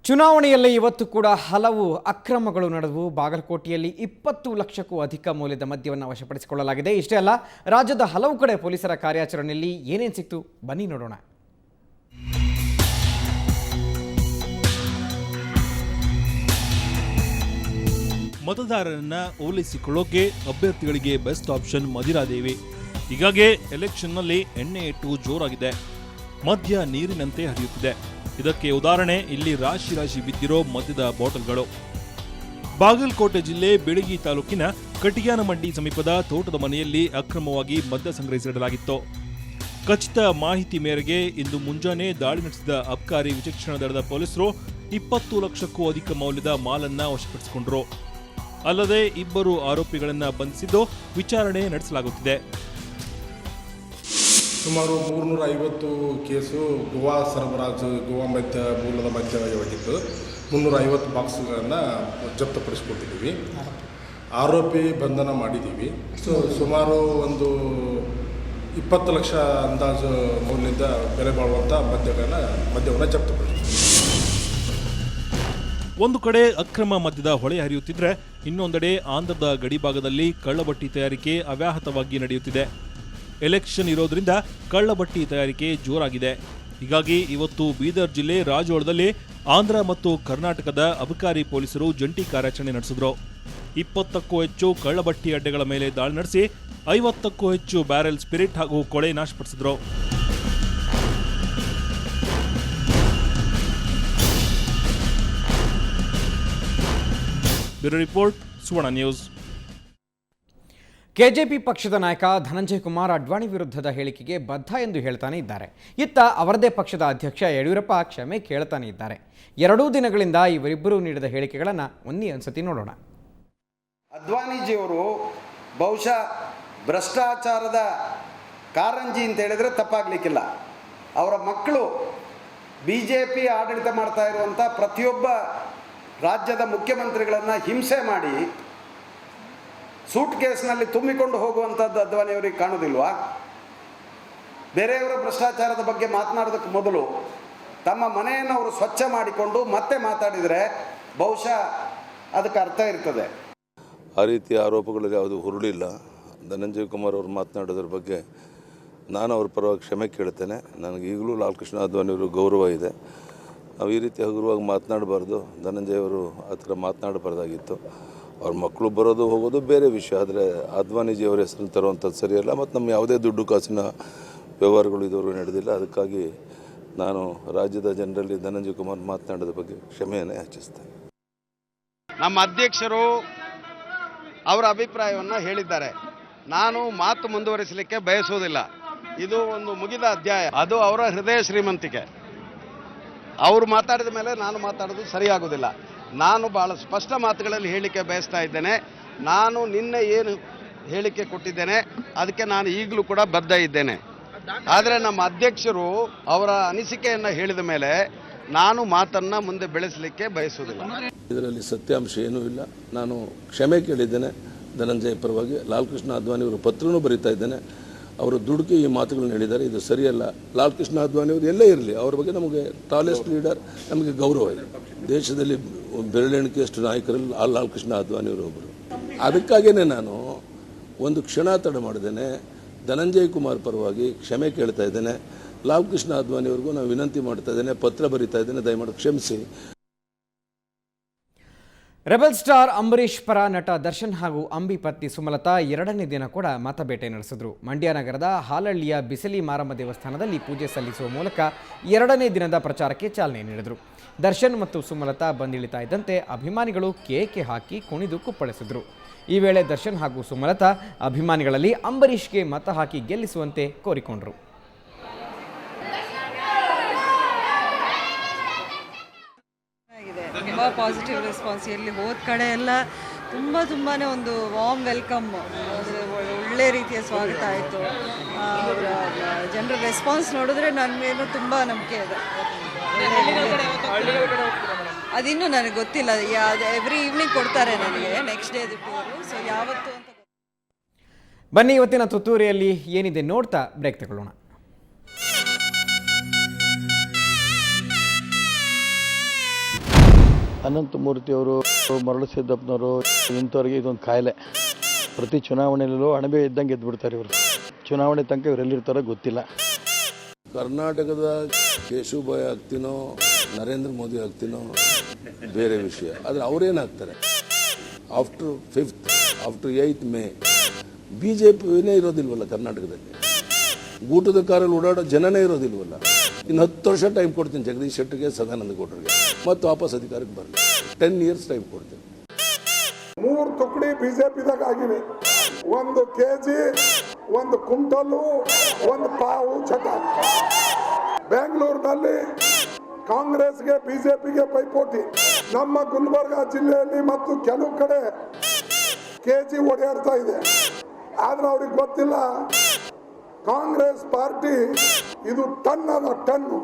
ಚುನಾವಣೆಯಲ್ಲಿ ಇವತ್ತು ಕೂಡ ಹಲವು ಅಕ್ರಮಗಳು ನಡೆದವು. ಬಾಗಲಕೋಟೆಯಲ್ಲಿ 20 ಲಕ್ಷಕ್ಕೂ ಅಧಿಕ ಮೌಲ್ಯದ ಮದ್ಯವನ್ನು ವಶಪಡಿಸಿಕೊಳ್ಳಲಾಗಿದೆ. ಇಷ್ಟೇ ಅಲ್ಲ, ರಾಜ್ಯದ ಹಲವು ಕಡೆ ಪೊಲೀಸರ ಕಾರ್ಯಾಚರಣೆಯಲ್ಲಿ ಏನೇನು ಸಿಕ್ತು ಬನ್ನಿ ನೋಡೋಣ. ಮತದಾರರನ್ನ ಓಲೈಸಿಕೊಳ್ಳೋಕೆ ಅಭ್ಯರ್ಥಿಗಳಿಗೆ ಬೆಸ್ಟ್ ಆಪ್ಷನ್ ಮದಿರಾದೇವಿ. ಹೀಗಾಗಿ ಎಲೆಕ್ಷನ್ನಲ್ಲಿ ಎಣ್ಣೆ ಇಟ್ಟು ಜೋರಾಗಿದೆ. ಮದ್ಯ ನೀರಿನಂತೆ ಹರಿಯುತ್ತಿದೆ. ಇದಕ್ಕೆ ಉದಾಹರಣೆ ಇಲ್ಲಿ ರಾಶಿ ರಾಶಿ ಬಿದ್ದಿರೋ ಮದ್ಯದ ಬಾಟಲ್ಗಳು. ಬಾಗಲಕೋಟೆ ಜಿಲ್ಲೆ ಬೆಳಗಿ ತಾಲೂಕಿನ ಕಟಿಯಾನಮಂಡಿ ಸಮೀಪದ ತೋಟದ ಮನೆಯಲ್ಲಿ ಅಕ್ರಮವಾಗಿ ಮದ್ಯ ಸಂಗ್ರಹಿಸಿಡಲಾಗಿತ್ತು. ಖಚಿತ ಮಾಹಿತಿ ಮೇರೆಗೆ ಇಂದು ಮುಂಜಾನೆ ದಾಳಿ ನಡೆಸಿದ ಅಬ್ಕಾರಿ ವಿಚಕ್ಷಣಾ ದಳದ ಪೊಲೀಸರು 20 ಲಕ್ಷಕ್ಕೂ ಅಧಿಕ ಮೌಲ್ಯದ ಮಾಲನ್ನ ವಶಪಡಿಸಿಕೊಂಡರು. ಅಲ್ಲದೆ ಇಬ್ಬರು ಆರೋಪಿಗಳನ್ನ ಬಂಧಿಸಿದ್ದು ವಿಚಾರಣೆ ನಡೆಸಲಾಗುತ್ತಿದೆ. ಸುಮಾರು 350 ಕೇಸು ಗೋವಾ ಸರಬರಾಜು, ಗೋವಾ ಮದ್ಯ ಮೂಲದ ಮದ್ಯವಾಗಿತ್ತು. 350 ಬಾಕ್ಸ್ಗಳನ್ನು ಜಪ್ತಪಡಿಸ್ಕೊಟ್ಟಿದ್ದೀವಿ. ಆರೋಪಿ ಬಂಧನ ಮಾಡಿದ್ದೀವಿ. ಸುಮಾರು ಒಂದು 20 ಲಕ್ಷ ಅಂದಾಜು ಮೌಲ್ಯದ ಬೆಲೆ ಬಾಳುವಂಥ ಮದ್ಯವನ್ನು ಜಪ್ತಪಡಿಸ್ತೀವಿ. ಒಂದು ಕಡೆ ಅಕ್ರಮ ಮದ್ಯದ ಹೊಳೆ ಹರಿಯುತ್ತಿದ್ರೆ, ಇನ್ನೊಂದೆಡೆ ಆಂಧ್ರದ ಗಡಿಭಾಗದಲ್ಲಿ ಕಳ್ಳಬಟ್ಟಿ ತಯಾರಿಕೆ ಅವ್ಯಾಹತವಾಗಿ ನಡೆಯುತ್ತಿದೆ. ಎಲೆಕ್ಷನ್ ಇರೋದ್ರಿಂದ ಕಳ್ಳಬಟ್ಟಿ ತಯಾರಿಕೆ ಜೋರಾಗಿದೆ. ಹೀಗಾಗಿ ಇವತ್ತು ಬೀದರ್ ಜಿಲ್ಲೆ ರಾಜೋಳದಲ್ಲಿ ಆಂಧ್ರ ಮತ್ತು ಕರ್ನಾಟಕದ ಅಬಕಾರಿ ಪೊಲೀಸರು ಜಂಟಿ ಕಾರ್ಯಾಚರಣೆ ನಡೆಸಿದ್ರು. 20ಕ್ಕೂ ಹೆಚ್ಚು ಕಳ್ಳಬಟ್ಟಿ ಅಡ್ಡೆಗಳ ಮೇಲೆ ದಾಳಿ ನಡೆಸಿ 50ಕ್ಕೂ ಹೆಚ್ಚು ಬ್ಯಾರೆಲ್ ಸ್ಪಿರಿಟ್ ಹಾಗೂ ಕೊಳೆ ನಾಶಪಡಿಸಿದ್ರು. ಬ್ಯೂರೋ ರಿಪೋರ್ಟ್, ಸುವರ್ಣ ನ್ಯೂಸ್. ಕೆಜೆಪಿ ಪಕ್ಷದ ನಾಯಕ ಧನಂಜಯ ಕುಮಾರ್ ಅಡ್ವಾಣಿ ವಿರುದ್ಧದ ಹೇಳಿಕೆಗೆ ಬದ್ಧ ಎಂದು ಹೇಳ್ತಾನೆ ಇದ್ದಾರೆ. ಇತ್ತ ಅವರದೇ ಪಕ್ಷದ ಅಧ್ಯಕ್ಷ ಯಡಿಯೂರಪ್ಪ ಕ್ಷಮೆ ಕೇಳ್ತಾನೆ ಇದ್ದಾರೆ. 2 ದಿನಗಳಿಂದ ಇವರಿಬ್ಬರು ನೀಡಿದ ಹೇಳಿಕೆಗಳನ್ನು ಒಂದ್ಸತಿ ನೋಡೋಣ. ಅಡ್ವಾಣಿಜಿಯವರು ಬಹುಶಃ ಭ್ರಷ್ಟಾಚಾರದ ಕಾರಂಜಿ ಅಂತ ಹೇಳಿದರೆ ತಪ್ಪಾಗಲಿಕ್ಕಿಲ್ಲ. ಅವರ ಮಕ್ಕಳು BJP ಆಡಳಿತ ಮಾಡ್ತಾ ಇರುವಂಥ ಪ್ರತಿಯೊಬ್ಬ ರಾಜ್ಯದ ಮುಖ್ಯಮಂತ್ರಿಗಳನ್ನು ಹಿಂಸೆ ಮಾಡಿ ಸೂಟ್ ಕೇಸ್ನಲ್ಲಿ ತುಂಬಿಕೊಂಡು ಹೋಗುವಂಥದ್ದು ಅದ್ವಾನಿಯವರಿಗೆ ಕಾಣೋದಿಲ್ವಾ? ಬೇರೆಯವರ ಭ್ರಷ್ಟಾಚಾರದ ಬಗ್ಗೆ ಮಾತನಾಡೋದಕ್ಕೆ ಮೊದಲು ತಮ್ಮ ಮನೆಯನ್ನು ಅವರು ಸ್ವಚ್ಛ ಮಾಡಿಕೊಂಡು ಮತ್ತೆ ಮಾತಾಡಿದರೆ ಬಹುಶಃ ಅದಕ್ಕೆ ಅರ್ಥ ಇರ್ತದೆ. ಆ ರೀತಿಯ ಆರೋಪಗಳಲ್ಲಿ ಯಾವುದು ಹುರುಳಿಲ್ಲ. ಧನಂಜಯ ಕುಮಾರ್ ಅವರು ಮಾತನಾಡೋದ್ರ ಬಗ್ಗೆ ನಾನು ಅವ್ರ ಪರವಾಗಿ ಕ್ಷಮೆ ಕೇಳ್ತೇನೆ. ನನಗೆ ಈಗಲೂ ಲಾಲ್ ಕೃಷ್ಣ ಅದ್ವಾನಿಯವರು ಗೌರವ ಇದೆ. ನಾವು ಈ ರೀತಿ ಹಗುರವಾಗಿ ಮಾತನಾಡಬಾರ್ದು. ಧನಂಜಯ ಅವರು ಆ ಥರ ಮಾತನಾಡಬಾರ್ದಾಗಿತ್ತು. ಅವ್ರ ಮಕ್ಕಳು ಬರೋದು ಹೋಗೋದು ಬೇರೆ ವಿಷಯ. ಆದರೆ ಅದ್ವಾನಿಜಿ ಅವರ ಹೆಸರನ್ನು ತರುವಂಥದ್ದು ಸರಿಯಲ್ಲ. ಮತ್ತು ನಮ್ಮ ಯಾವುದೇ ದುಡ್ಡು ಕಾಸಿನ ವ್ಯವಹಾರಗಳು ಇದುವರೆಗೂ ನಡೆದಿಲ್ಲ. ಅದಕ್ಕಾಗಿ ನಾನು ರಾಜ್ಯದ ಜನರಲ್ಲಿ ಧನಂಜಯ ಕುಮಾರ್ ಮಾತನಾಡೋದ್ರ ಬಗ್ಗೆ ಕ್ಷಮೆಯನ್ನು ಯಾಚಿಸ್ತೇನೆ. ನಮ್ಮ ಅಧ್ಯಕ್ಷರು ಅವರ ಅಭಿಪ್ರಾಯವನ್ನು ಹೇಳಿದ್ದಾರೆ. ನಾನು ಮಾತು ಮುಂದುವರಿಸಲಿಕ್ಕೆ ಬಯಸುವುದಿಲ್ಲ. ಇದು ಒಂದು ಮುಗಿದ ಅಧ್ಯಾಯ. ಅದು ಅವರ ಹೃದಯ ಶ್ರೀಮಂತಿಕೆ. ಅವರು ಮಾತಾಡಿದ ಮೇಲೆ ನಾನು ಮಾತಾಡೋದು ಸರಿಯಾಗುವುದಿಲ್ಲ. ನಾನು ಭಾಳ ಸ್ಪಷ್ಟ ಮಾತುಗಳಲ್ಲಿ ಹೇಳಿಕೆ ಬಯಸ್ತಾ ಇದ್ದೇನೆ. ನಾನು ನಿನ್ನೆ ಏನು ಹೇಳಿಕೆ ಕೊಟ್ಟಿದ್ದೇನೆ ಅದಕ್ಕೆ ನಾನು ಈಗಲೂ ಕೂಡ ಬದ್ಧ ಇದ್ದೇನೆ. ಆದರೆ ನಮ್ಮ ಅಧ್ಯಕ್ಷರು ಅವರ ಅನಿಸಿಕೆಯನ್ನು ಹೇಳಿದ ಮೇಲೆ ನಾನು ಮಾತನ್ನು ಮುಂದೆ ಬೆಳೆಸಲಿಕ್ಕೆ ಬಯಸುವುದಿಲ್ಲ. ಇದರಲ್ಲಿ ಸತ್ಯಾಂಶ ಏನೂ ಇಲ್ಲ. ನಾನು ಕ್ಷಮೆ ಕೇಳಿದ್ದೇನೆ ಧನಂಜಯ ಪರವಾಗಿ. ಲಾಲ್ ಕೃಷ್ಣ ಅದ್ವಾನಿಯವರು ಪತ್ರನೂ ಬರೀತಾ ಇದ್ದೇನೆ. ಅವರು ದುಡುಕಿ ಈ ಮಾತುಗಳನ್ನು ಹೇಳಿದ್ದಾರೆ. ಇದು ಸರಿಯಲ್ಲ. ಲಾಲ್ ಕೃಷ್ಣ ಅದ್ವಾನಿಯವರು ಎಲ್ಲೇ ಇರಲಿ, ಅವ್ರ ಬಗ್ಗೆ ನಮಗೆ ಟಾಲೆಸ್ಟ್ ಲೀಡರ್, ನಮಗೆ ಗೌರವ ಇದೆ. ದೇಶದಲ್ಲಿ ಬೆರಳೆಣಿಕೆಯಷ್ಟು ನಾಯಕರಲ್ಲಿ ಲಾಲ್ ಕೃಷ್ಣ ಅದ್ವಾನಿಯವರು ಒಬ್ಬರು. ಅದಕ್ಕಾಗಿಯೇ ನಾನು ಒಂದು ಕ್ಷಣ ತಡ ಮಾಡಿದ್ದೇನೆ. ಧನಂಜಯ ಕುಮಾರ್ ಪರವಾಗಿ ಕ್ಷಮೆ ಕೇಳ್ತಾ ಇದ್ದೇನೆ. ಲಾಲ್ ಕೃಷ್ಣ ಅದ್ವಾನಿಯವ್ರಿಗೂ ನಾನು ವಿನಂತಿ ಮಾಡ್ತಾ ಇದ್ದೇನೆ, ಪತ್ರ ಬರೀತಾ ಇದ್ದೇನೆ, ದಯಮಾಡಿ ಕ್ಷಮಿಸಿ. ರೆಬಲ್ ಸ್ಟಾರ್ ಅಂಬರೀಷ್ ಪರ ನಟ ದರ್ಶನ್ ಹಾಗೂ ಅಂಬಿ ಪತ್ನಿ ಸುಮಲತಾ 2ನೇ ದಿನ ಕೂಡ ಮತಬೇಟೆ ನಡೆಸಿದ್ರು. ಮಂಡ್ಯ ನಗರದ ಹಾಲಹಳ್ಳಿಯ ಬಿಸಿಲಿ ಮಾರಮ್ಮ ದೇವಸ್ಥಾನದಲ್ಲಿ ಪೂಜೆ ಸಲ್ಲಿಸುವ ಮೂಲಕ 2ನೇ ದಿನದ ಪ್ರಚಾರಕ್ಕೆ ಚಾಲನೆ ನೀಡಿದರು. ದರ್ಶನ್ ಮತ್ತು ಸುಮಲತಾ ಬಂದಿಳಿತಾ ಇದ್ದಂತೆ ಅಭಿಮಾನಿಗಳು ಕೇಕೆ ಹಾಕಿ ಕುಣಿದು ಕುಪ್ಪಳಿಸಿದ್ರು. ಈ ವೇಳೆ ದರ್ಶನ್ ಹಾಗೂ ಸುಮಲತಾ ಅಭಿಮಾನಿಗಳಲ್ಲಿ ಅಂಬರೀಷ್ಗೆ ಮತ ಹಾಕಿ ಗೆಲ್ಲಿಸುವಂತೆ ಕೋರಿಕೊಂಡರು. ತುಂಬ ಪಾಸಿಟಿವ್ ರೆಸ್ಪಾನ್ಸ್. ಎಲ್ಲಿ ಹೋದ ಕಡೆ ಎಲ್ಲ ತುಂಬಾ ಒಂದು ವಾರ್ಮ್ ವೆಲ್ಕಮ್, ಒಳ್ಳೆ ರೀತಿಯ ಸ್ವಾಗತ ಆಯಿತು. ಅವರ ಜನರ ರೆಸ್ಪಾನ್ಸ್ ನೋಡಿದ್ರೆ ನನ್ನ ಮೇಲೂ ತುಂಬ ನಂಬಿಕೆ ಇದೆ. ಅದಿನ್ನೂ ನನಗೆ ಗೊತ್ತಿಲ್ಲ. ಎವ್ರಿ ಈವ್ನಿಂಗ್ ಕೊಡ್ತಾರೆ ನನಗೆ, ನೆಕ್ಸ್ಟ್ ಡೇ ಟೂರು. ಸೊ ಯಾವತ್ತು ಅಂತ ಬನ್ನಿ ಇವತ್ತಿನ ತುತ್ತೂರಿಯಲ್ಲಿ ಏನಿದೆ ನೋಡ್ತಾ ಬ್ರೇಕ್ ತಗೊಳ್ಳೋಣ. ಅನಂತಮೂರ್ತಿಯವರು, ಮರಳು ಸಿದ್ದಪ್ಪನವರು ಇಂಥವ್ರಿಗೆ ಇದೊಂದು ಕಾಯಿಲೆ. ಪ್ರತಿ ಚುನಾವಣೆಯಲ್ಲೂ ಅಣಬೆ ಇದ್ದಂಗೆ ಎದ್ಬಿಡ್ತಾರೆ ಇವರು. ಚುನಾವಣೆ ತನಕ ಇವ್ರು ಎಲ್ಲಿರ್ತಾರೋ ಗೊತ್ತಿಲ್ಲ. ಕರ್ನಾಟಕದ ಕೇಶುಭಾಯ್ ಆಗ್ತೀನೋ ನರೇಂದ್ರ ಮೋದಿ ಆಗ್ತೀನೋ ಬೇರೆ ವಿಷಯ. ಆದರೆ ಅವರೇನಾಗ್ತಾರೆ ಆಫ್ಟರ್ 8th ಮೇ BJPನೇ ಇರೋದಿಲ್ವಲ್ಲ ಕರ್ನಾಟಕದಲ್ಲಿ. ಗೂಟದ ಕಾರಲ್ಲಿ ಓಡಾಡೋ ಜನನೇ ಇರೋದಿಲ್ವಲ್ಲ. ಇನ್ನು 10 ವರ್ಷ ಟೈಮ್ ಕೊಡ್ತೀನಿ ಜಗದೀಶ್ ಶೆಟ್ಟರ್ಗೆ, ಸದಾನಂದ ಗೌಡರಿಗೆ, ಮತ್ತು ವಾಪಸ್ ಅಧಿಕಾರಕ್ಕೆ ಬರಲಿ. 10 years ಟೈಮ್ ಕೊಡ್ತೀನಿ. 3 ತುಕಡಿ ಬಿಜೆಪಿದಾಗ ಆಗಿವೆ. 1 kg, 1 ಕುಂಟಲು, 1 ಪಾವು ಚಟ. ಬೆಂಗಳೂರಿನಲ್ಲಿ ಕಾಂಗ್ರೆಸ್ಗೆ ಬಿಜೆಪಿಗೆ ಪೈಪೋಟಿ. ನಮ್ಮ ಗುಲ್ಬರ್ಗಾ ಜಿಲ್ಲೆಯಲ್ಲಿ ಮತ್ತು ಕೆಲವು ಕಡೆ kg ಓಡಾಡ್ತಾ ಇದೆ. ಆದ್ರೆ ಅವ್ರಿಗೆ ಗೊತ್ತಿಲ್ಲ ಕಾಂಗ್ರೆಸ್ ಪಾರ್ಟಿ ಇದು ಟನ್ ಅದ ಟನ್ನು.